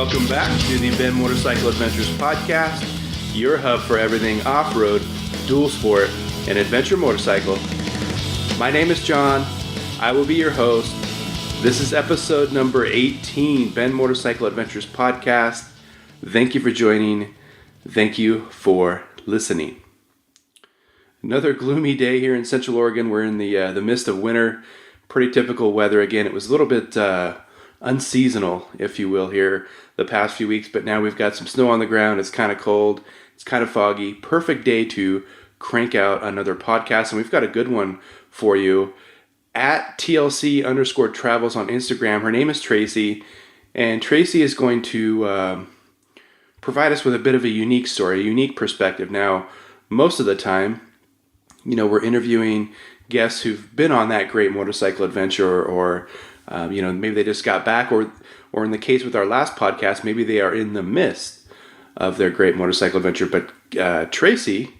welcome back to the Ben Motorcycle Adventures podcast, your hub for everything off-road, dual sport, and adventure motorcycle. My name is John. I will be your host. This is episode number 18, Ben Motorcycle Adventures podcast. Thank you for joining. Thank you for listening. Another gloomy day here in Central Oregon. We're in the midst of winter. Pretty typical weather. Again, it was a little bit unseasonal, if you will, here the past few weeks, but now we've got some snow on the ground. It's kind of cold. It's kind of foggy. Perfect day to crank out another podcast, and we've got a good one for you. At TLC_travels on Instagram. Her name is Tracy, and Tracy is going to provide us with a bit of a unique story, a unique perspective. Now, most of the time, we're interviewing guests who've been on that great motorcycle adventure, or maybe they just got back, or in the case with our last podcast, maybe they are in the midst of their great motorcycle adventure. But Tracy,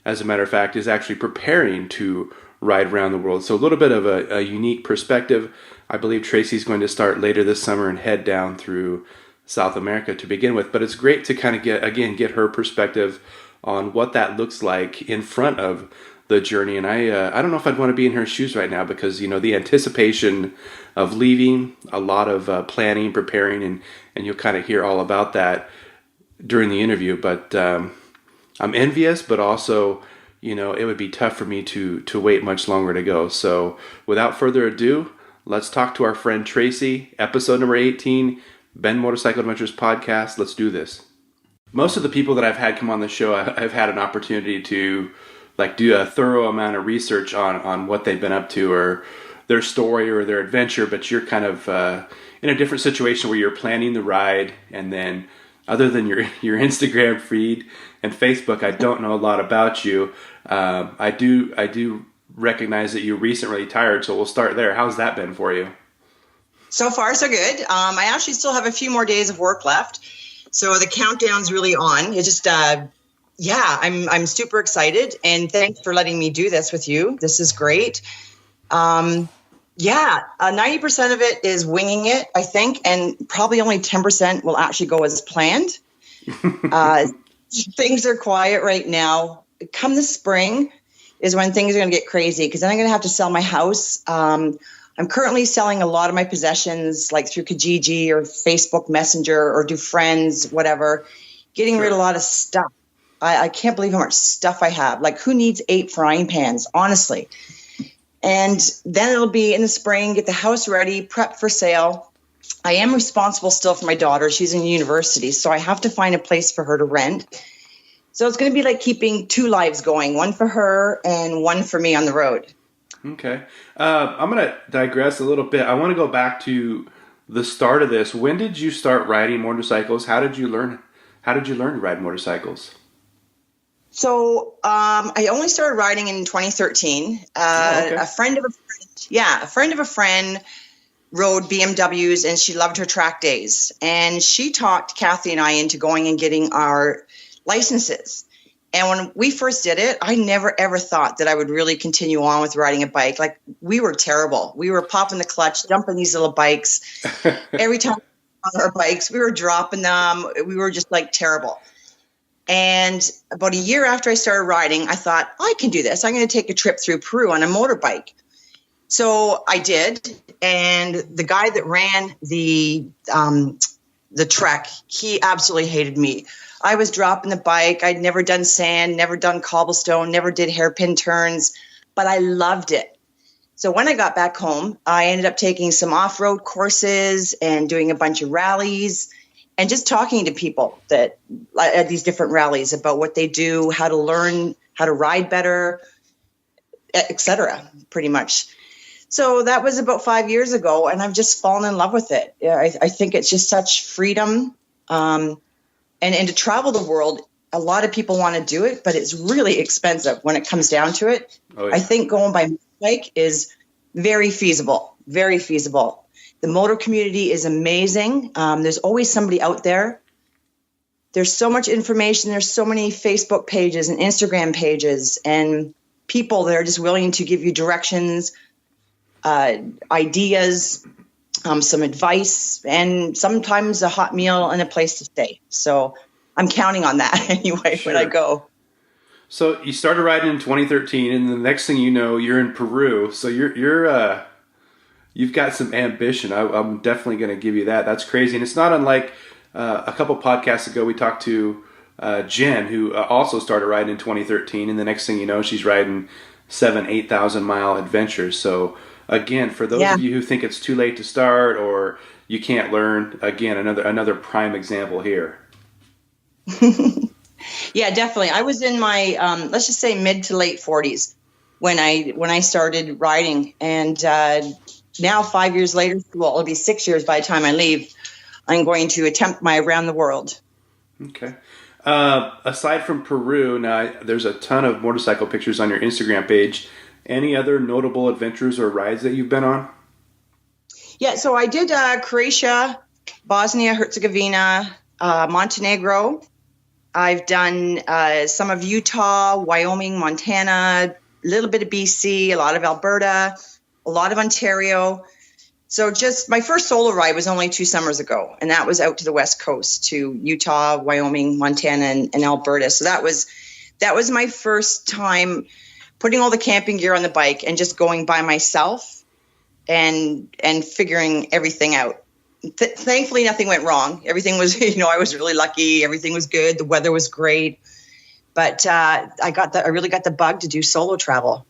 as a matter of fact, is actually preparing to ride around the world. So a little bit of a unique perspective. I believe Tracy's going to start later this summer and head down through South America to begin with. But it's great to kind of get her perspective on what that looks like in front of the journey. And I don't know if I'd want to be in her shoes right now, because the anticipation of leaving, a lot of planning, preparing, and you'll kind of hear all about that during the interview. But I'm envious, but also it would be tough for me to wait much longer to go. So without further ado, let's talk to our friend Tracy. Episode number 18, Ben Motorcycle Adventures podcast. Let's do this. Most of the people that I've had come on the show, I've had an opportunity to do a thorough amount of research on what they've been up to, or their story or their adventure. But you're kind of in a different situation where you're planning the ride, and then other than your Instagram feed and Facebook, I don't know a lot about you. I do recognize that you recently retired, so we'll start there. How's that been for you? So far, so good. I actually still have a few more days of work left, so the countdown's really on. It's just, I'm super excited, and thanks for letting me do this with you. This is great. 90% of it is winging it, I think, and probably only 10% will actually go as planned. Things are quiet right now. Come the spring is when things are going to get crazy, because then I'm going to have to sell my house. I'm currently selling a lot of my possessions, like through Kijiji or Facebook Messenger or do Friends, whatever, getting rid of a lot of stuff. I can't believe how much stuff I have. Like, who needs 8 frying pans, honestly? And then it'll be in the spring, get the house ready, prep for sale. I am responsible still for my daughter. She's in university, so I have to find a place for her to rent. So it's going to be like keeping 2 lives going, one for her and one for me on the road. Okay. I'm going to digress a little bit. I want to go back to the start of this. When did you start riding motorcycles? How did you learn to ride motorcycles? So I only started riding in 2013. Okay. A friend of a friend rode BMWs, and she loved her track days. And she talked Kathy and I into going and getting our licenses. And when we first did it, I never, ever thought that I would really continue on with riding a bike. Like, we were terrible. We were popping the clutch, dumping these little bikes. Every time on our bikes, we were dropping them. We were just terrible. And about a year after I started riding, I thought, I can do this. I'm going to take a trip through Peru on a motorbike. So I did. And the guy that ran the trek, he absolutely hated me. I was dropping the bike. I'd never done sand, never done cobblestone, never did hairpin turns, but I loved it. So when I got back home, I ended up taking some off-road courses and doing a bunch of rallies, and just talking to people that at these different rallies about what they do, how to learn, how to ride better, etc. pretty much. So that was about 5 years ago, and I've just fallen in love with it. I think it's just such freedom. And to travel the world, a lot of people want to do it, but it's really expensive when it comes down to it. Oh, yeah. I think going by bike is very feasible, very feasible. The motor community is amazing. There's always somebody out there. There's so much information. There's so many Facebook pages and Instagram pages and people that are just willing to give you directions, ideas. some advice, and sometimes a hot meal and a place to stay. So I'm counting on that anyway when I go. So you started riding in 2013, and the next thing you know, you're in Peru. So you've got some ambition. I'm definitely going to give you that. That's crazy, and it's not unlike a couple podcasts ago we talked to Jen, who also started riding in 2013, and the next thing you know, she's riding 8,000 mile adventures. So again, for those of you who think it's too late to start or you can't learn, again, another prime example here. Yeah, definitely. I was in my let's just say mid to late 40s when I started riding, and now 5 years later, well, it'll be 6 years by the time I leave, I'm going to attempt my around the world. Okay. Aside from Peru, now there's a ton of motorcycle pictures on your Instagram page. Any other notable adventures or rides that you've been on? Yeah, so I did Croatia, Bosnia, Herzegovina, Montenegro. I've done some of Utah, Wyoming, Montana, a little bit of BC, a lot of Alberta, a lot of Ontario. So just my first solo ride was only 2 summers ago, and that was out to the West Coast to Utah, Wyoming, Montana, and Alberta. So that was my first time putting all the camping gear on the bike and just going by myself and figuring everything out. Thankfully, nothing went wrong. Everything was, I was really lucky. Everything was good. The weather was great. But I really got the bug to do solo travel.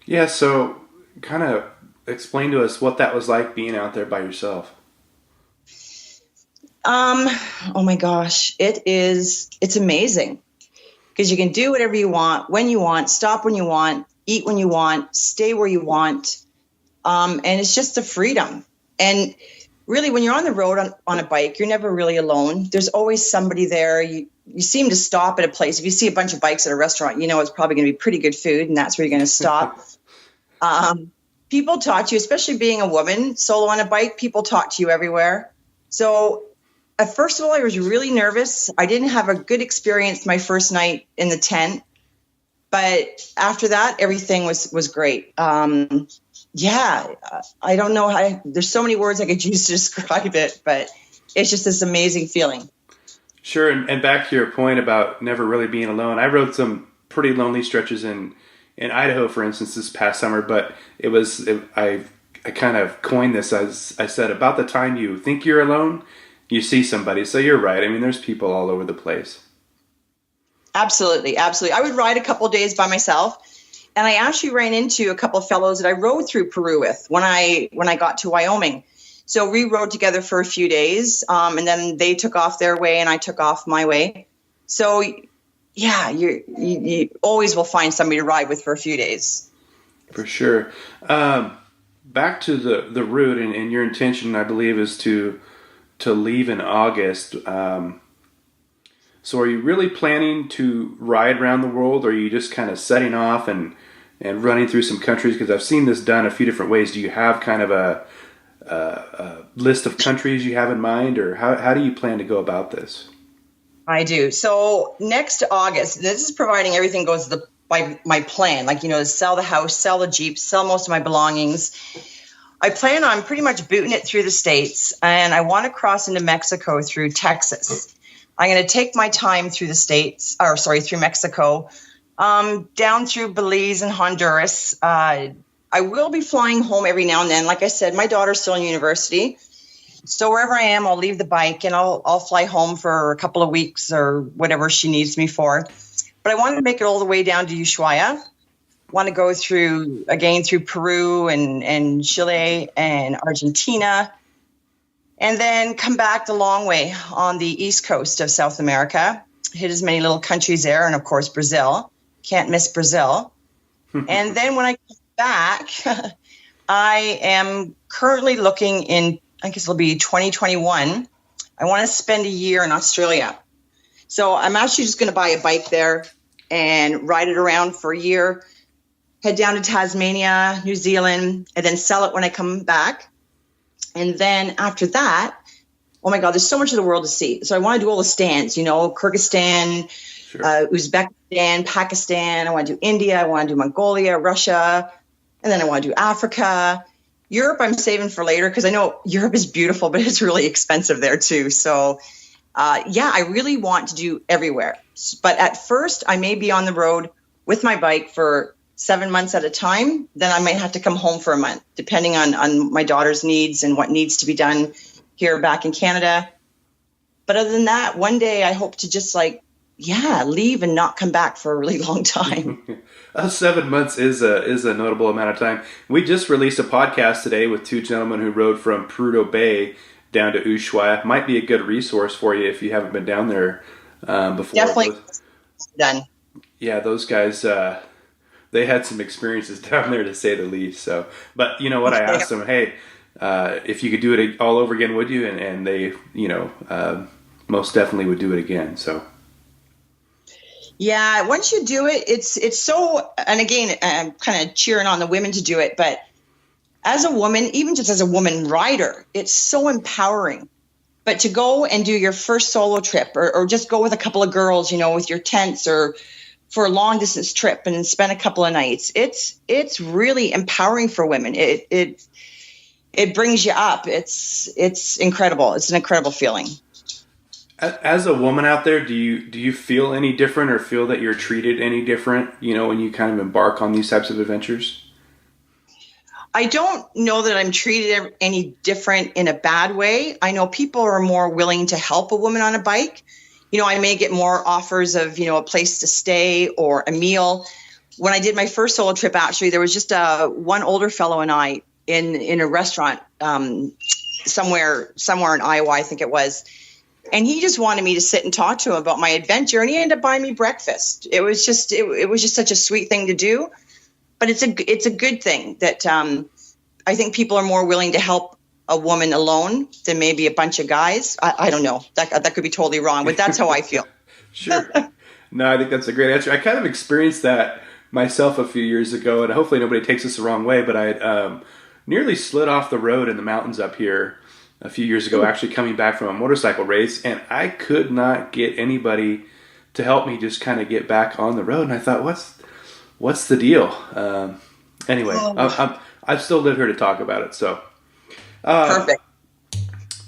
Yeah, so kind of explain to us what that was like being out there by yourself. Oh my gosh, it's amazing because you can do whatever you want, when you want, stop when you want, eat when you want, stay where you want. And it's just the freedom. And really, when you're on the road on a bike, you're never really alone. There's always somebody there. You seem to stop at a place. If you see a bunch of bikes at a restaurant, it's probably going to be pretty good food, and that's where you're going to stop. People talk to you, especially being a woman solo on a bike, people talk to you everywhere. So first of all, I was really nervous. I didn't have a good experience my first night in the tent. But after that, everything was great. Yeah, I don't know there's so many words I could use to describe it, but it's just this amazing feeling. Sure. And back to your point about never really being alone, I rode some pretty lonely stretches in Idaho, for instance, this past summer, but I kind of coined this as I said, about the time you think you're alone, you see somebody. So you're right. I mean, there's people all over the place. Absolutely. Absolutely. I would ride a couple of days by myself. And I actually ran into a couple of fellows that I rode through Peru with when I got to Wyoming. So we rode together for a few days, and then they took off their way and I took off my way. So yeah, you always will find somebody to ride with for a few days. For sure. Back to the route and your intention, I believe, is to leave in August. So are you really planning to ride around the world, or are you just kind of setting off and running through some countries? Because I've seen this done a few different ways. Do you have kind of a list of countries you have in mind, or how do you plan to go about this? I do. So next August, this is providing everything goes by my plan, sell the house, sell the Jeep, sell most of my belongings. I plan on pretty much booting it through the States, and I want to cross into Mexico through Texas. I'm going to take my time through through Mexico, down through Belize and Honduras. I will be flying home every now and then. Like I said, my daughter's still in university. So wherever I am, I'll leave the bike and I'll fly home for a couple of weeks or whatever she needs me for. But I want to make it all the way down to Ushuaia. Want to go through Peru and Chile and Argentina, and then come back the long way on the east coast of South America, hit as many little countries there, and of course Brazil. Can't miss Brazil. And then when I come back, I am currently looking in, I guess it'll be 2021. I want to spend a year in Australia. So I'm actually just going to buy a bike there and ride it around for a year, head down to Tasmania, New Zealand, and then sell it when I come back. And then after that, oh my God, there's so much of the world to see. So I want to do all the stands, Kyrgyzstan, sure. Uzbekistan, Pakistan. I want to do India. I want to do Mongolia, Russia. And then I want to do Africa. Europe I'm saving for later because I know Europe is beautiful, but it's really expensive there too. So I really want to do everywhere. But at first I may be on the road with my bike for 7 months at a time. Then I might have to come home for a month, depending on my daughter's needs and what needs to be done here back in Canada. But other than that, one day I hope to just leave and not come back for a really long time. 7 months is a notable amount of time. We just released a podcast today with two gentlemen who rode from Prudhoe Bay down to Ushuaia. Might be a good resource for you if you haven't been down there before. Definitely done. Yeah, those guys, they had some experiences down there to say the least. So, but you know what? I asked them, hey, if you could do it all over again, would you? And they, most definitely would do it again. So. Yeah, once you do it, it's so, and again, I'm kind of cheering on the women to do it, but as a woman, even just as a woman rider, it's so empowering. But to go and do your first solo trip or just go with a couple of girls, with your tents or for a long distance trip and spend a couple of nights, it's really empowering for women. It brings you up. It's incredible. It's an incredible feeling. As a woman out there, do you feel any different or feel that you're treated any different, when you kind of embark on these types of adventures? I don't know that I'm treated any different in a bad way. I know people are more willing to help a woman on a bike. I may get more offers of, a place to stay or a meal. When I did my first solo trip, actually, there was just one older fellow and I in a restaurant somewhere in Iowa, I think it was. And he just wanted me to sit and talk to him about my adventure, and he ended up buying me breakfast. It was just such a sweet thing to do, but it's a good thing that I think people are more willing to help a woman alone than maybe a bunch of guys. I don't know. That could be totally wrong, but that's how I feel. Sure. No, I think that's a great answer. I kind of experienced that myself a few years ago, and hopefully nobody takes this the wrong way, but I nearly slid off the road in the mountains up here a few years ago, actually coming back from a motorcycle race, and I could not get anybody to help me just kind of get back on the road. And I thought, what's the deal? Anyway, I've still lived here to talk about it. So, perfect.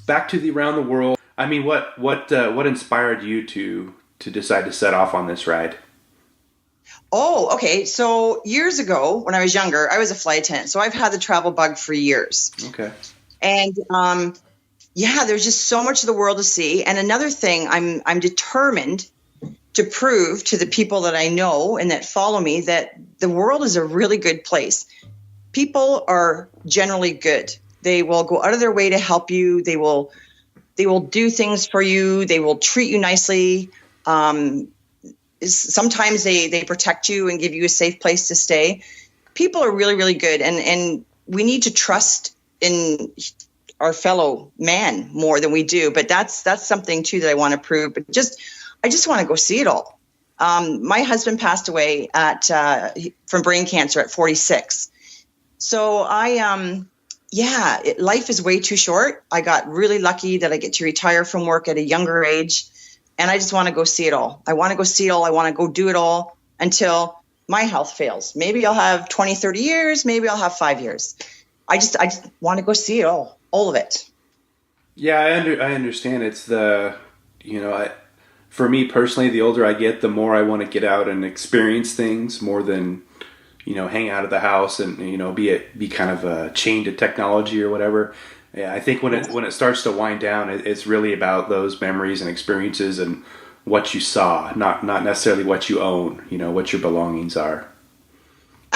Back to the around the world. I mean, what inspired you to decide to set off on this ride? Oh, okay. So years ago, when I was younger, I was a flight attendant. So I've had the travel bug for years. Okay. And there's just so much of the world to see. And another thing, I'm determined to prove to the people that I know and that follow me that the world is a really good place. People are generally good. They will go out of their way to help you. They will do things for you. They will treat you nicely. Sometimes they protect you and give you a safe place to stay. People are really, really good. And we need to trust in our fellow man more than we do, but that's something too that I want to prove. But I just want to go see it all. My husband passed away from brain cancer at 46. So life is way too short. I got really lucky that I get to retire from work at a younger age, and I just want to go see it all. I want to go see it all. I want to go do it all until my health fails. Maybe I'll have 20, 30 years. Maybe I'll have 5 years. I just want to go see it all of it. Yeah, I understand. It's for me personally, the older I get, the more I want to get out and experience things more than, hang out of the house and, be kind of chained to technology or whatever. Yeah, I think when it starts to wind down, it's really about those memories and experiences and what you saw, not necessarily what you own, what your belongings are.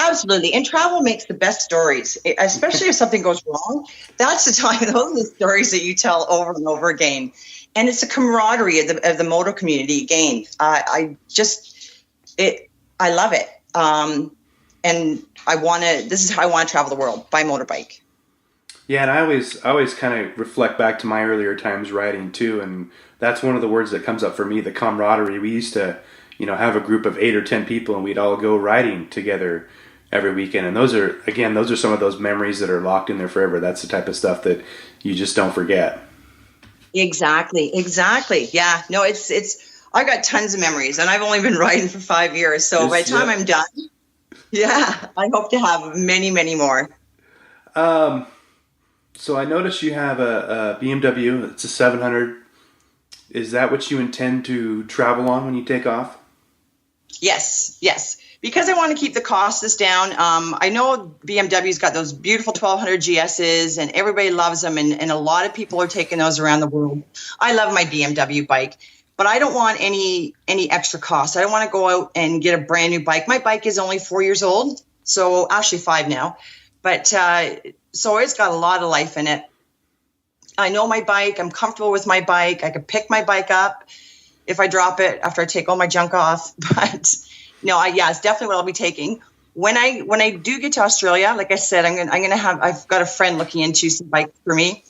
Absolutely. And travel makes the best stories, especially if something goes wrong. That's the time. Those are the stories that you tell over and over again. And it's a camaraderie of the moto community again. I love it. And this is how I want to travel the world, by motorbike. Yeah. And I always kind of reflect back to my earlier times riding too. And that's one of the words that comes up for me, the camaraderie. We used to, have a group of 8 or 10 people and we'd all go riding together every weekend. And those are some of those memories that are locked in there forever. That's the type of stuff that you just don't forget. Exactly. Yeah. No, I got tons of memories and I've only been riding for 5 years. So by the time I'm done, I hope to have many, many more. So I noticed you have a BMW. It's a 700. Is that what you intend to travel on when you take off? Yes. Because I want to keep the costs down. I know BMW's got those beautiful 1200 GSs, and everybody loves them, and a lot of people are taking those around the world. I love my BMW bike, but I don't want any extra costs. I don't want to go out and get a brand new bike. My bike is only 4 years old, so actually 5 now. But so it's got a lot of life in it. I know my bike. I'm comfortable with my bike. I could pick my bike up if I drop it after I take all my junk off. But no, it's definitely what I'll be taking. When I do get to Australia, like I said, I've got a friend looking into some bikes for me,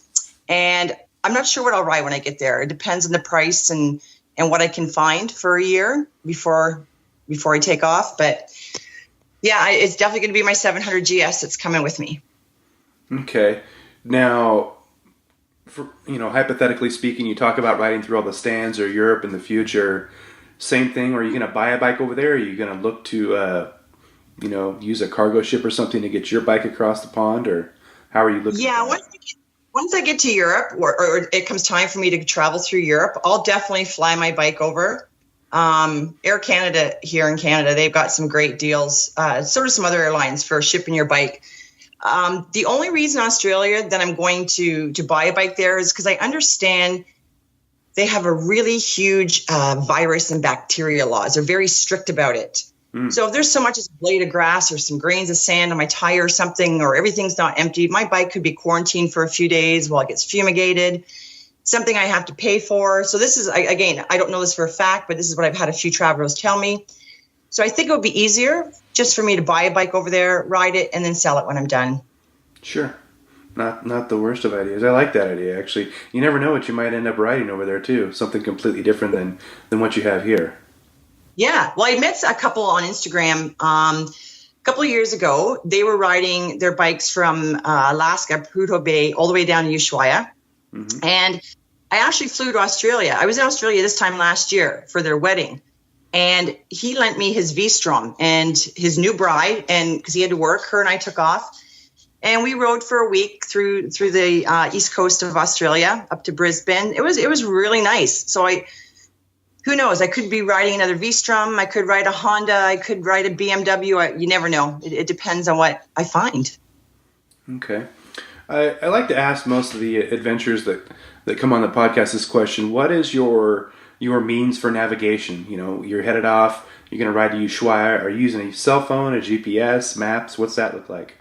and I'm not sure what I'll ride when I get there. It depends on the price and what I can find for a year before I take off. But yeah, it's definitely going to be my 700 GS that's coming with me. Okay. Now, hypothetically speaking, you talk about riding through all the stands or Europe in the future. Same thing. Are you going to buy a bike over there? Or are you going to look to, use a cargo ship or something to get your bike across the pond? Or how are you looking? Yeah, once I get to Europe, or it comes time for me to travel through Europe, I'll definitely fly my bike over. Air Canada here in Canada, they've got some great deals. So do some other airlines for shipping your bike. The only reason Australia that I'm going to buy a bike there is because I understand they have a really huge virus and bacteria laws. They're very strict about it. So if there's so much as a blade of grass or some grains of sand on my tire or something, or everything's not empty, my bike could be quarantined for a few days while it gets fumigated, something I have to pay for. So this is, again, I don't know this for a fact, but this is what I've had a few travelers tell me. So I think it would be easier just for me to buy a bike over there, ride it, and then sell it when I'm done. Sure. Not the worst of ideas. I like that idea, actually. You never know what you might end up riding over there, too. Something completely different than what you have here. Yeah. Well, I met a couple on Instagram a couple of years ago. They were riding their bikes from Alaska, Prudhoe Bay, all the way down to Ushuaia. Mm-hmm. And I actually flew to Australia. I was in Australia this time last year for their wedding. And he lent me his V-Strom and his new bride, and because he had to work, her and I took off. And we rode for a week through the east coast of Australia up to Brisbane. It was really nice. So who knows? I could be riding another V-Strom. I could ride a Honda. I could ride a BMW. You never know. It depends on what I find. Okay. I like to ask most of the adventurers that come on the podcast this question. What is your means for navigation? You're headed off. You're going to ride to Ushuaia. Are you using a cell phone, a GPS, maps? What's that look like?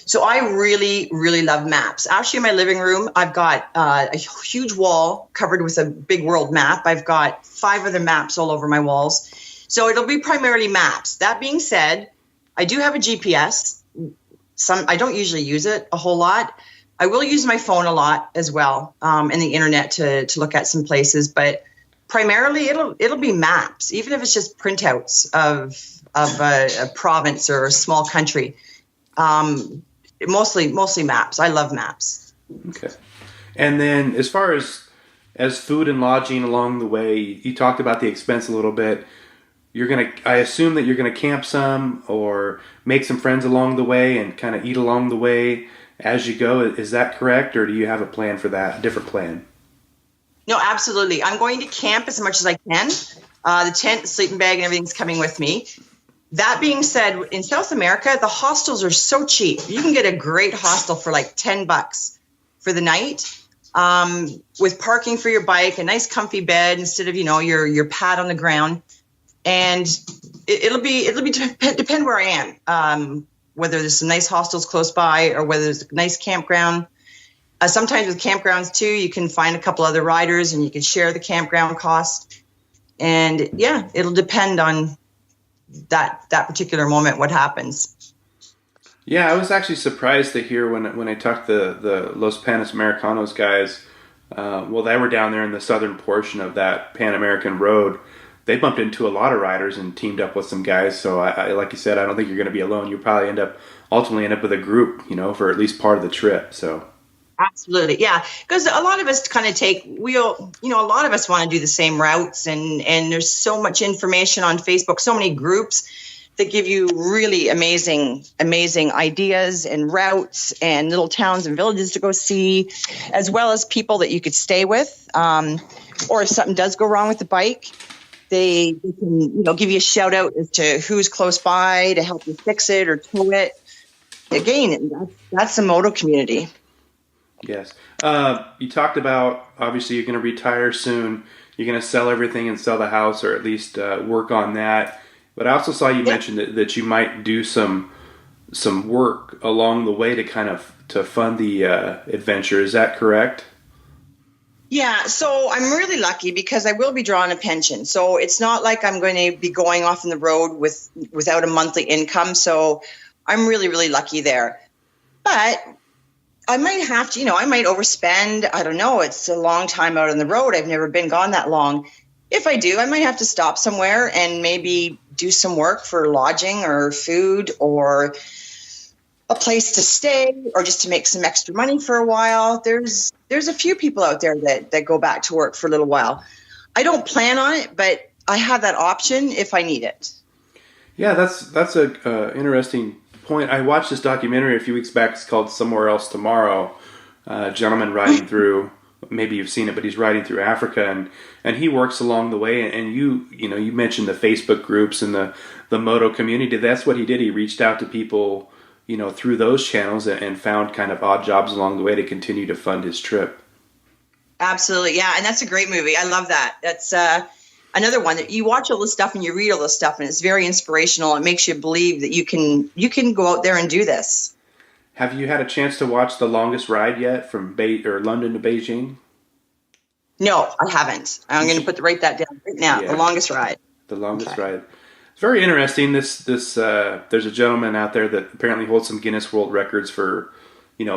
So I really, really love maps. Actually, in my living room, I've got a huge wall covered with a big world map. I've got 5 other maps all over my walls. So it'll be primarily maps. That being said, I do have a GPS. I don't usually use it a whole lot. I will use my phone a lot as well, and the internet to look at some places. But primarily, it'll be maps, even if it's just printouts of a province or a small country. Mostly maps. I love maps. Okay. And then as far as food and lodging along the way, you talked about the expense a little bit. I assume that you're going to camp some or make some friends along the way and kind of eat along the way as you go. Is that correct? Or do you have a plan for that, a different plan? No, absolutely. I'm going to camp as much as I can. The tent, the sleeping bag, and everything's coming with me. That being said, in South America, the hostels are so cheap. You can get a great hostel for like $10 for the night, with parking for your bike, a nice comfy bed instead of your pad on the ground, and it'll depend where I am, whether there's some nice hostels close by or whether there's a nice campground. Sometimes with campgrounds too, you can find a couple other riders and you can share the campground cost, and yeah, it'll depend on that particular moment what happens. Yeah, I was actually surprised to hear when I talked to the Los Panos Americanos guys. They were down there in the southern portion of that Pan American road. They bumped into a lot of riders and teamed up with some guys. So I like you said, I don't think you're going to be alone. You'll probably ultimately end up with a group, for at least part of the trip. So absolutely, yeah, because a lot of us kind of a lot of us want to do the same routes, and there's so much information on Facebook, so many groups that give you really amazing ideas and routes and little towns and villages to go see, as well as people that you could stay with. Or if something does go wrong with the bike, they can, give you a shout out as to who's close by to help you fix it or tow it. Again, that's the moto community. Yes. You talked about, obviously, you're going to retire soon. You're going to sell everything and sell the house, or at least work on that. But I also saw you mention that you might do some work along the way to fund the adventure. Is that correct? Yeah, so I'm really lucky because I will be drawing a pension. So it's not like I'm going to be going off on the road without a monthly income. So I'm really, really lucky there. But I might have to, I might overspend. I don't know. It's a long time out on the road. I've never been gone that long. If I do, I might have to stop somewhere and maybe do some work for lodging or food or a place to stay or just to make some extra money for a while. There's a few people out there that go back to work for a little while. I don't plan on it, but I have that option if I need it. Yeah, that's a interesting point. I watched this documentary a few weeks back. It's called Somewhere Else Tomorrow. A gentleman riding through, maybe you've seen it, but he's riding through Africa and he works along the way. And you mentioned the Facebook groups and the moto community. That's what he did. He reached out to people, through those channels and found kind of odd jobs along the way to continue to fund his trip. Absolutely. Yeah. And that's a great movie. I love that. That's another one that you watch all this stuff and you read all this stuff and it's very inspirational. It makes you believe that you can go out there and do this. Have you had a chance to watch The Longest Ride yet from London to Beijing? No, I haven't. I'm going to write that down right now. Yeah. The Longest Ride. The Longest Ride. It's very interesting. This there's a gentleman out there that apparently holds some Guinness World Records for,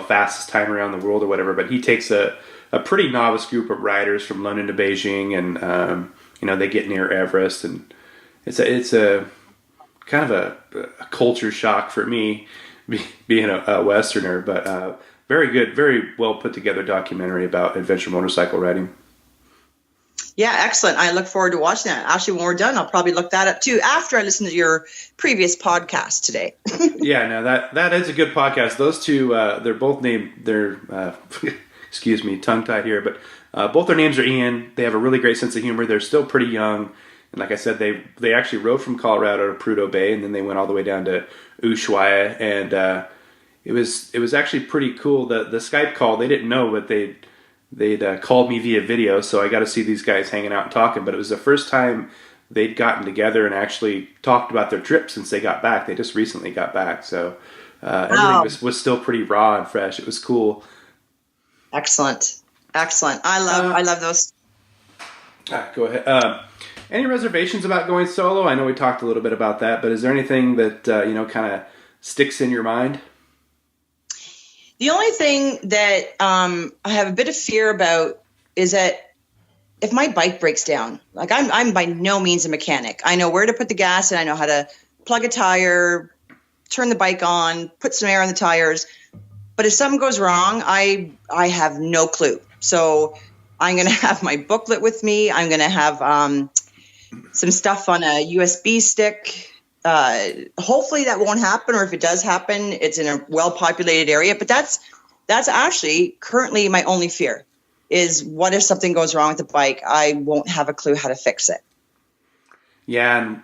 fastest time around the world or whatever. But he takes a pretty novice group of riders from London to Beijing, and they get near Everest, and it's a kind of a culture shock for me, being a Westerner. But very good, very well put together documentary about adventure motorcycle riding. Yeah, excellent. I look forward to watching that. Actually, when we're done, I'll probably look that up too after I listen to your previous podcast today. Yeah, no, that is a good podcast. Those two, they're both named, excuse me, tongue-tied here, but both their names are Ian. They have a really great sense of humor. They're still pretty young. And like I said, they actually rode from Colorado to Prudhoe Bay, and then they went all the way down to Ushuaia. And it was actually pretty cool. The Skype call, they didn't know, but they'd called me via video, so I got to see these guys hanging out and talking. But it was the first time they'd gotten together and actually talked about their trip since they got back. They just recently got back, so everything was still pretty raw and fresh. It was cool. Excellent. I love those. Go ahead. Any reservations about going solo? I know we talked a little bit about that, but is there anything that kind of sticks in your mind? The only thing that I have a bit of fear about is that if my bike breaks down, like I'm by no means a mechanic. I know where to put the gas and I know how to plug a tire, turn the bike on, put some air on the tires. But if something goes wrong, I have no clue. So I'm going to have my booklet with me. I'm going to have some stuff on a USB stick. Hopefully that won't happen, or if it does happen, it's in a well-populated area. But that's actually currently my only fear is what if something goes wrong with the bike? I won't have a clue how to fix it. Yeah, and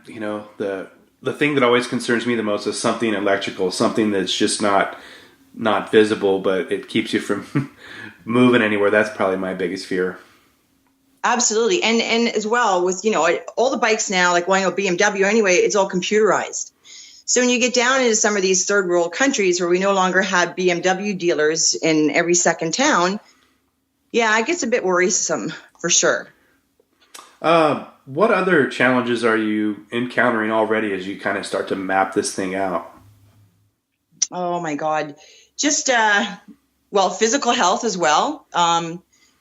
the thing that always concerns me the most is something electrical, something that's just not visible, but it keeps you from moving anywhere. That's probably my biggest fear. Absolutely. And as well with, all the bikes now, like going with BMW anyway, it's all computerized. So when you get down into some of these third world countries where we no longer have BMW dealers in every second town, yeah, it gets a bit worrisome for sure. What other challenges are you encountering already as you kind of start to map this thing out? Oh my God. Just, physical health as well.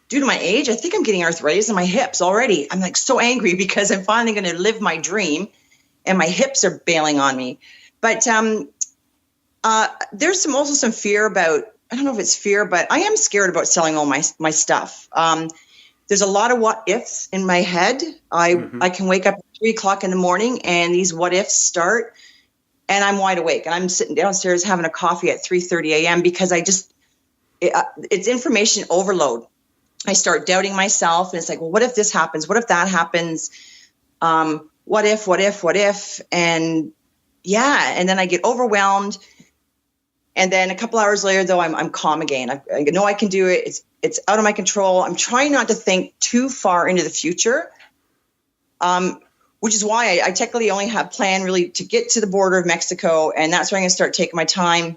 Due to my age, I think I'm getting arthritis in my hips already. I'm like so angry because I'm finally going to live my dream and my hips are bailing on me. But there's also some fear about, I don't know if it's fear, but I am scared about selling all my stuff. There's a lot of what ifs in my head. I can wake up at 3:00 in the morning and these what ifs start. and I'm wide awake, and I'm sitting downstairs having a coffee at 3:30 a.m. because it's information overload. I start doubting myself, and it's like, well, what if this happens? What if that happens? What if? And yeah, and then I get overwhelmed. And then a couple hours later, though, I'm calm again. I know I can do it. It's out of my control. I'm trying not to think too far into the future, which is why I technically only have planned really to get to the border of Mexico, and that's where I'm going to start taking my time.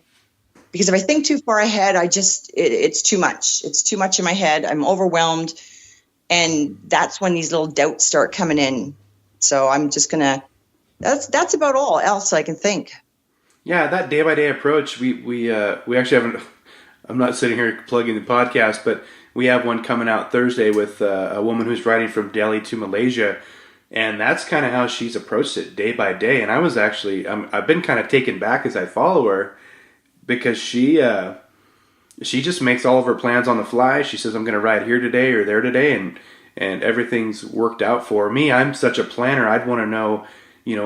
Because if I think too far ahead, it's too much. It's too much in my head. I'm overwhelmed, and that's when these little doubts start coming in. So I'm just gonna. That's about all else I can think. Yeah, that day-by-day approach, we actually haven't, I'm not sitting here plugging the podcast, but we have one coming out Thursday with a woman who's riding from Delhi to Malaysia, and that's kind of how she's approached it day by day. And I was actually, I've been kind of taken back as I follow her, because she just makes all of her plans on the fly. She says, I'm going to ride here today or there today, and everything's worked out for me. I'm such a planner. I'd want to know,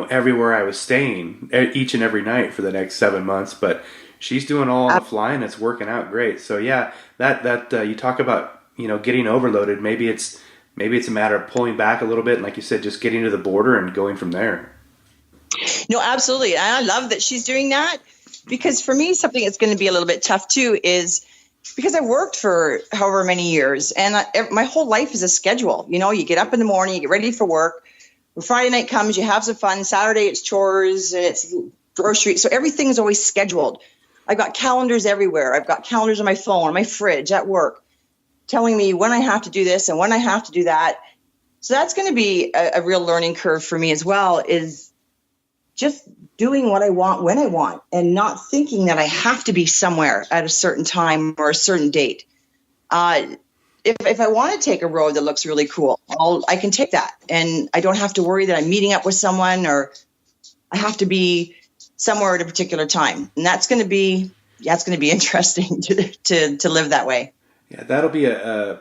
everywhere I was staying each and every night for the next 7 months, but she's doing all on the fly, and it's working out great. So yeah, that you talk about, getting overloaded. Maybe it's a matter of pulling back a little bit, and like you said, just getting to the border and going from there. No, absolutely. And I love that she's doing that, because for me, something that's going to be a little bit tough too is because I worked for however many years, and my whole life is a schedule. You get up in the morning, you get ready for work. When Friday night comes, you have some fun. Saturday, it's chores and it's grocery. So everything is always scheduled. I've got calendars everywhere. I've got calendars on my phone, on my fridge, at work, telling me when I have to do this and when I have to do that. So that's going to be a real learning curve for me as well, is just doing what I want when I want, and not thinking that I have to be somewhere at a certain time or a certain date. If I want to take a road that looks really cool, I can take that, and I don't have to worry that I'm meeting up with someone or I have to be somewhere at a particular time. And that's going to be interesting to live that way. Yeah, that'll be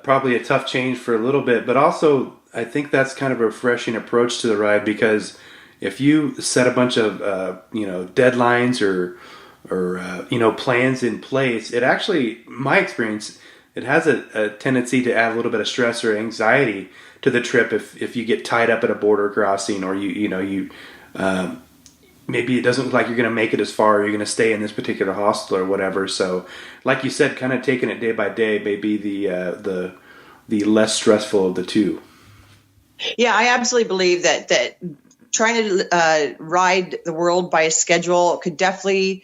probably a tough change for a little bit, but also I think that's kind of a refreshing approach to the ride, because if you set a bunch of deadlines or plans in place, it actually, my experience, it has a tendency to add a little bit of stress or anxiety to the trip if you get tied up at a border crossing, or you maybe it doesn't look like you're going to make it as far, or you're going to stay in this particular hostel or whatever. So, like you said, kind of taking it day by day may be the less stressful of the two. Yeah, I absolutely believe that trying to ride the world by a schedule could definitely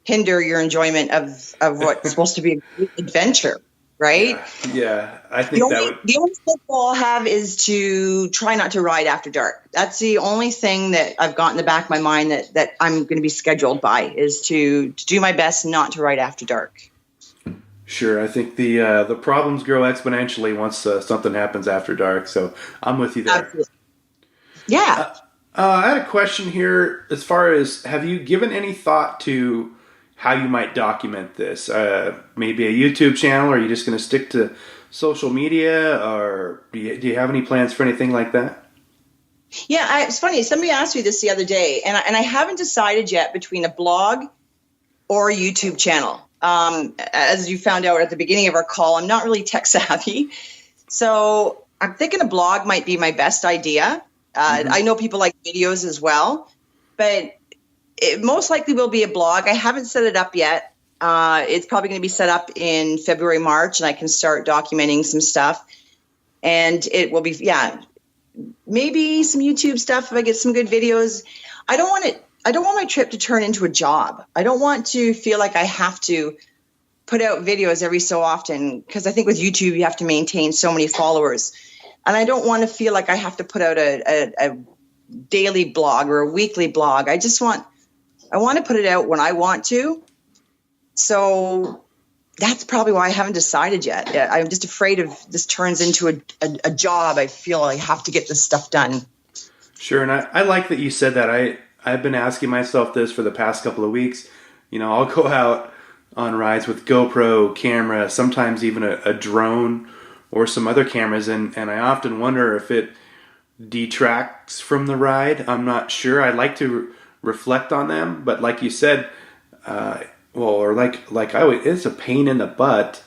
hinder your enjoyment of what's supposed to be a great adventure. Right? Yeah, I think the only goal I'll have is to try not to ride after dark. That's the only thing that I've got in the back of my mind that I'm going to be scheduled by, is to do my best not to ride after dark. Sure, I think the problems grow exponentially once something happens after dark. So I'm with you there. Absolutely. Yeah. I had a question here. As far as, have you given any thought to how you might document this? Maybe a YouTube channel, or are you just going to stick to social media, or do you have any plans for anything like that? Yeah, it's funny. Somebody asked me this the other day, and I haven't decided yet between a blog or a YouTube channel. As you found out at the beginning of our call, I'm not really tech savvy. So I'm thinking a blog might be my best idea. I know people like videos as well, but it most likely will be a blog. I haven't set it up yet. It's probably going to be set up in February, March, and I can start documenting some stuff. And it will be, maybe some YouTube stuff if I get some good videos. I don't want my trip to turn into a job. I don't want to feel like I have to put out videos every so often, because I think with YouTube you have to maintain so many followers. And I don't want to feel like I have to put out a daily blog or a weekly blog. I want to put it out when I want to. So that's probably why I haven't decided yet. I'm just afraid of this turns into a job. I feel I have to get this stuff done. Sure. And I like that you said that. I've been asking myself this for the past couple of weeks. I'll go out on rides with GoPro camera, sometimes even a drone or some other cameras. And I often wonder if it detracts from the ride. I'm not sure. I like to reflect on them. But like you said, or like I always, it's a pain in the butt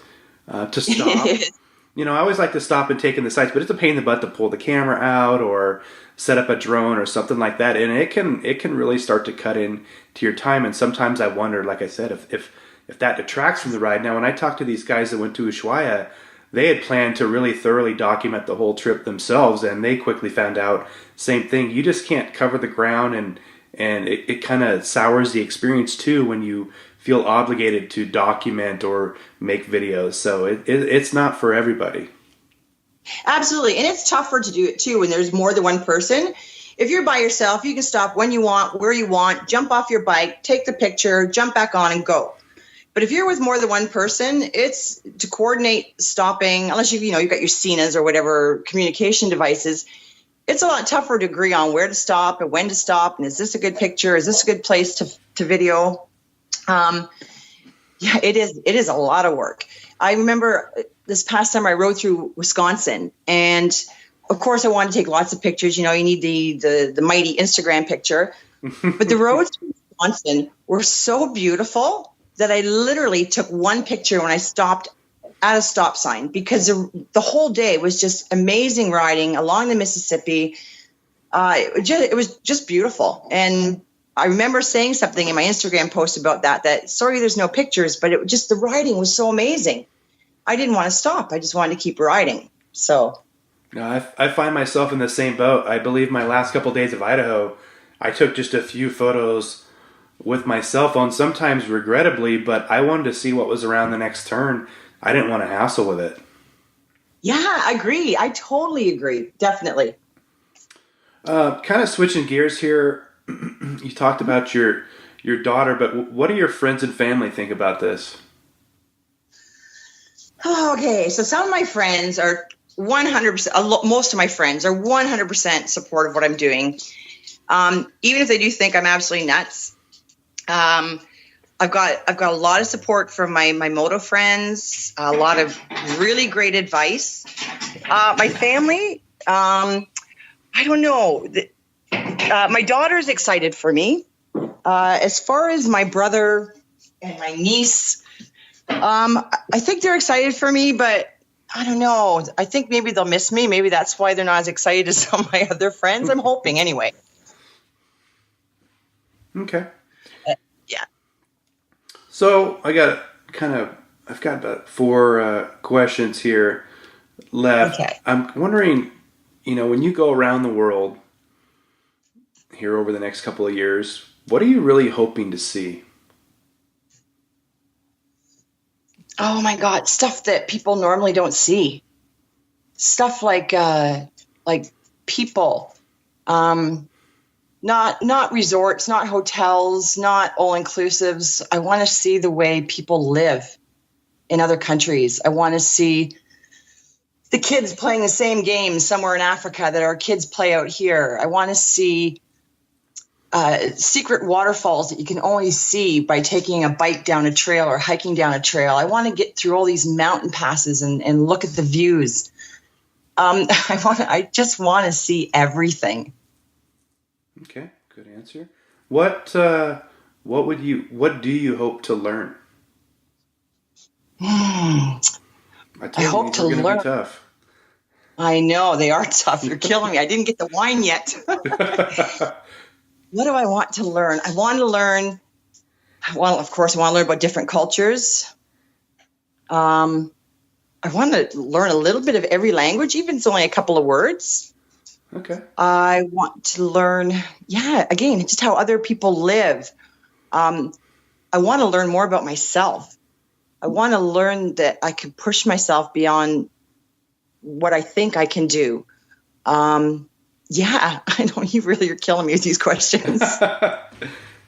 to stop. I always like to stop and take in the sights, but it's a pain in the butt to pull the camera out or set up a drone or something like that, and it can really start to cut in to your time. And sometimes I wonder, like I said, if that detracts from the ride. Now, when I talked to these guys that went to Ushuaia, they had planned to really thoroughly document the whole trip themselves, and they quickly found out same thing. You just can't cover the ground, and it kind of sours the experience too when you feel obligated to document or make videos. So it's not for everybody. Absolutely. And it's tougher to do it too when there's more than one person. If you're by yourself, you can stop when you want, where you want, jump off your bike, take the picture, jump back on and go. But if you're with more than one person, it's to coordinate stopping, unless you've got your Cenas or whatever communication devices. It's a lot tougher to agree on where to stop and when to stop. And is this a good picture? Is this a good place to video? It is a lot of work. I remember this past summer I rode through Wisconsin, and of course I wanted to take lots of pictures. You need the mighty Instagram picture, but the roads through Wisconsin were so beautiful that I literally took one picture when I stopped at a stop sign, because the whole day was just amazing riding along the Mississippi. It was just beautiful. And I remember saying something in my Instagram post about that sorry, there's no pictures, but the riding was so amazing. I didn't want to stop. I just wanted to keep riding. So. No, I find myself in the same boat. I believe my last couple of days of Idaho, I took just a few photos with my cell phone, sometimes regrettably, but I wanted to see what was around the next turn. I didn't want to hassle with it. Yeah, I agree. I totally agree. Definitely. Kind of switching gears here. You talked about your daughter, but what do your friends and family think about this? Okay, so some of my friends are 100%, most of my friends are 100% supportive of what I'm doing. Even if they do think I'm absolutely nuts. I've got a lot of support from my moto friends, a lot of really great advice. My family, I don't know. My daughter's excited for me. As far as my brother and my niece, I think they're excited for me, but I don't know. I think maybe they'll miss me. Maybe that's why they're not as excited as some of my other friends. I'm hoping anyway. Okay. Yeah. So I've got about 4 questions here left. Okay. I'm wondering, when you go around the world here over the next couple of years, what are you really hoping to see? Oh my God, stuff that people normally don't see. Stuff like people, not resorts, not hotels, not all-inclusives. I want to see the way people live in other countries. I want to see the kids playing the same games somewhere in Africa that our kids play out here. I want to see secret waterfalls that you can only see by taking a bike down a trail or hiking down a trail. I want to get through all these mountain passes and look at the views. I just want to see everything. Okay, good answer. What do you hope to learn? I hope to learn. Be tough. I know they are tough. You're killing me. I didn't get the wine yet. What do I want to learn? I want to learn. Well, of course, I want to learn about different cultures. I want to learn a little bit of every language, even if it's only a couple of words. Okay. I want to learn, again, just how other people live. I want to learn more about myself. I want to learn that I can push myself beyond what I think I can do. I know you really are killing me with these questions.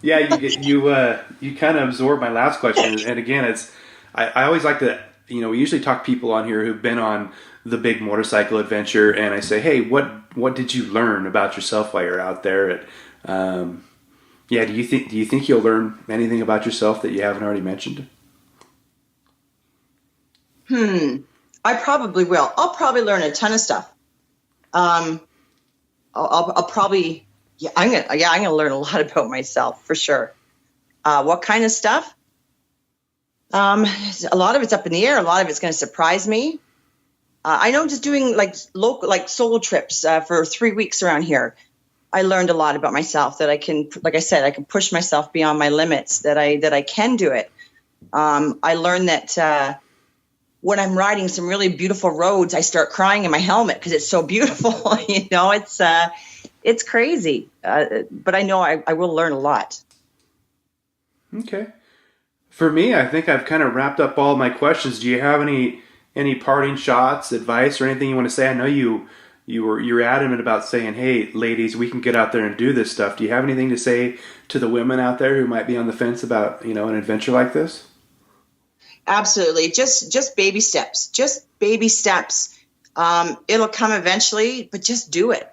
Yeah, you kind of absorbed my last question, and again, I always like to, we usually talk to people on here who've been on the big motorcycle adventure, and I say, hey, what did you learn about yourself while you're out there? Do you think you'll learn anything about yourself that you haven't already mentioned? I probably will. I'll probably learn a ton of stuff. I'll probably Yeah, I'm gonna learn a lot about myself for sure. What kind of stuff? A lot of it's up in the air. A lot of it's going to surprise me. I know just doing like local, like solo trips for 3 weeks around here, I learned a lot about myself that I can, like I said, I can push myself beyond my limits, that I can do it. I learned that when I'm riding some really beautiful roads, I start crying in my helmet because it's so beautiful. It's crazy. But I know I will learn a lot. Okay. For me, I think I've kind of wrapped up all my questions. Do you have any parting shots, advice, or anything you want to say? I know you're adamant about saying, "Hey, ladies, we can get out there and do this stuff." Do you have anything to say to the women out there who might be on the fence about, an adventure like this? Absolutely. Just baby steps. Just baby steps. It'll come eventually, but just do it.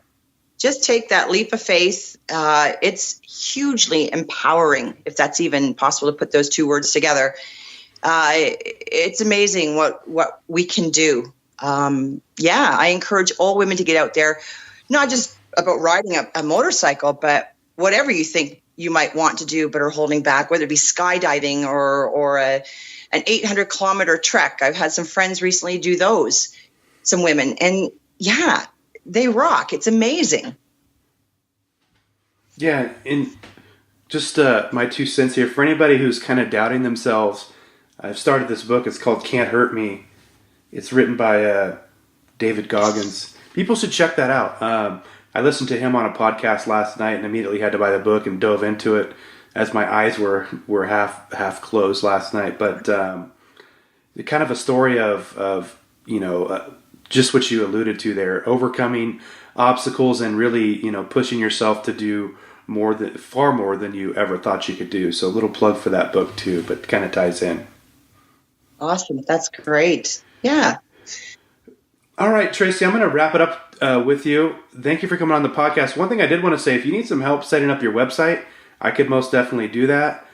Just take that leap of faith. It's hugely empowering, if that's even possible to put those two words together. It's amazing what we can do. I encourage all women to get out there, not just about riding a motorcycle, but whatever you think you might want to do but are holding back, whether it be skydiving or an 800-kilometer trek. I've had some friends recently do those, some women, and yeah, they rock. It's amazing. Yeah, and just my 2 cents here. For anybody who's kind of doubting themselves, I've started this book. It's called Can't Hurt Me. It's written by David Goggins. People should check that out. I listened to him on a podcast last night and immediately had to buy the book and dove into it as my eyes were half closed last night. But kind of a story of just what you alluded to there, overcoming obstacles and really, pushing yourself to do far more than you ever thought you could do. So a little plug for that book too, but kind of ties in. Awesome. That's great. Yeah. All right, Tracy, I'm going to wrap it up with you. Thank you for coming on the podcast. One thing I did want to say, if you need some help setting up your website, I could most definitely do that.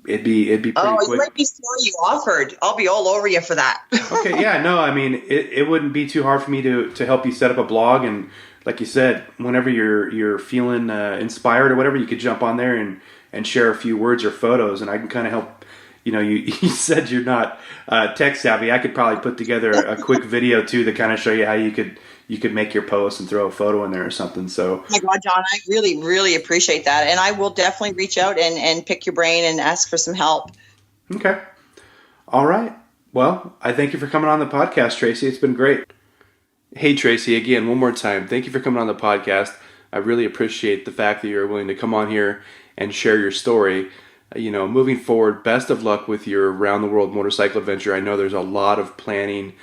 It'd be pretty quick. Oh, right before you offered. I'll be all over you for that. Okay, yeah, no, I mean, it wouldn't be too hard for me to help you set up a blog. And like you said, whenever you're feeling inspired or whatever, you could jump on there and share a few words or photos, and I can kind of help. You said you're not tech savvy. I could probably put together a quick video too to kind of show you how you could make your post and throw a photo in there or something. So, oh my God, John, I really, really appreciate that. And I will definitely reach out and pick your brain and ask for some help. Okay. All right. Well, I thank you for coming on the podcast, Tracy. It's been great. Hey, Tracy, again, one more time. Thank you for coming on the podcast. I really appreciate the fact that you're willing to come on here and share your story. Moving forward, best of luck with your round-the-world motorcycle adventure. I know there's a lot of planning,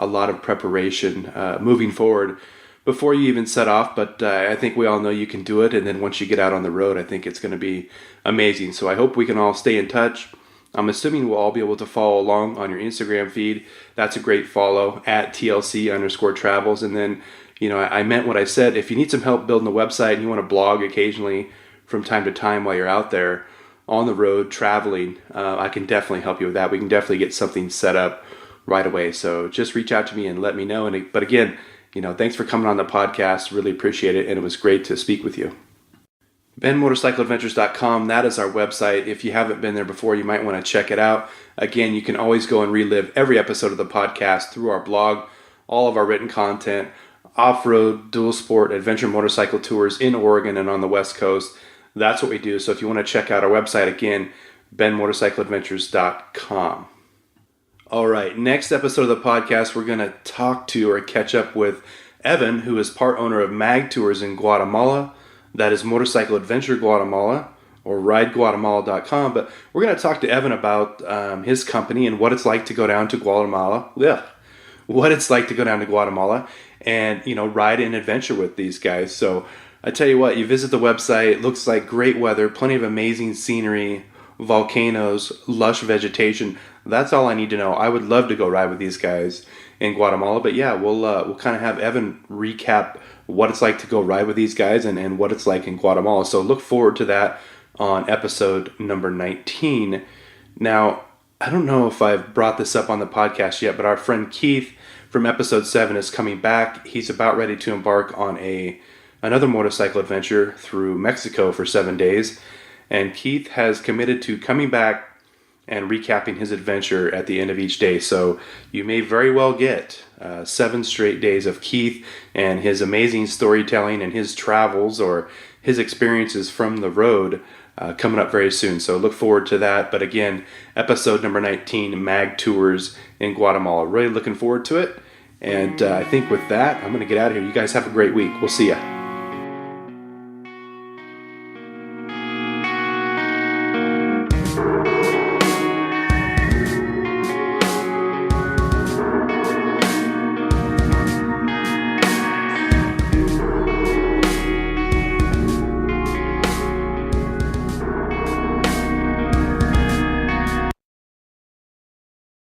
a lot of preparation moving forward before you even set off, but I think we all know you can do it, and then once you get out on the road, I think it's going to be amazing. So I hope we can all stay in touch. I'm assuming we'll all be able to follow along on your Instagram feed. That's a great follow, at @TLC_travels. And then, I meant what I said. If you need some help building a website and you want to blog occasionally from time to time while you're out there on the road traveling, I can definitely help you with that. We can definitely get something set up right away. So just reach out to me and let me know. But again, thanks for coming on the podcast. Really appreciate it. And it was great to speak with you. BenMotorcycleAdventures.com. That is our website. If you haven't been there before, you might want to check it out. Again, you can always go and relive every episode of the podcast through our blog, all of our written content, off-road, dual sport, adventure motorcycle tours in Oregon and on the West Coast. That's what we do. So if you want to check out our website, again, BenMotorcycleAdventures.com. All right, next episode of the podcast, we're going to talk to or catch up with Evan, who is part owner of Mag Tours in Guatemala. That is Motorcycle Adventure Guatemala, or RideGuatemala.com. But we're going to talk to Evan about his company and what it's like to go down to Guatemala. What it's like to go down to Guatemala and, ride and adventure with these guys. So I tell you what, you visit the website, it looks like great weather, plenty of amazing scenery, volcanoes, lush vegetation. That's all I need to know. I would love to go ride with these guys in Guatemala, but yeah, we'll kind of have Evan recap what it's like to go ride with these guys and what it's like in Guatemala. So look forward to that on episode number 19. Now, I don't know if I've brought this up on the podcast yet, but our friend Keith from episode 7 is coming back. He's about ready to embark on a another motorcycle adventure through Mexico for 7 days. And Keith has committed to coming back and recapping his adventure at the end of each day. So you may very well get 7 straight days of Keith and his amazing storytelling and his travels or his experiences from the road coming up very soon. So look forward to that. But again, episode number 19, Mag Tours in Guatemala. Really looking forward to it. And I think with that, I'm going to get out of here. You guys have a great week. We'll see ya.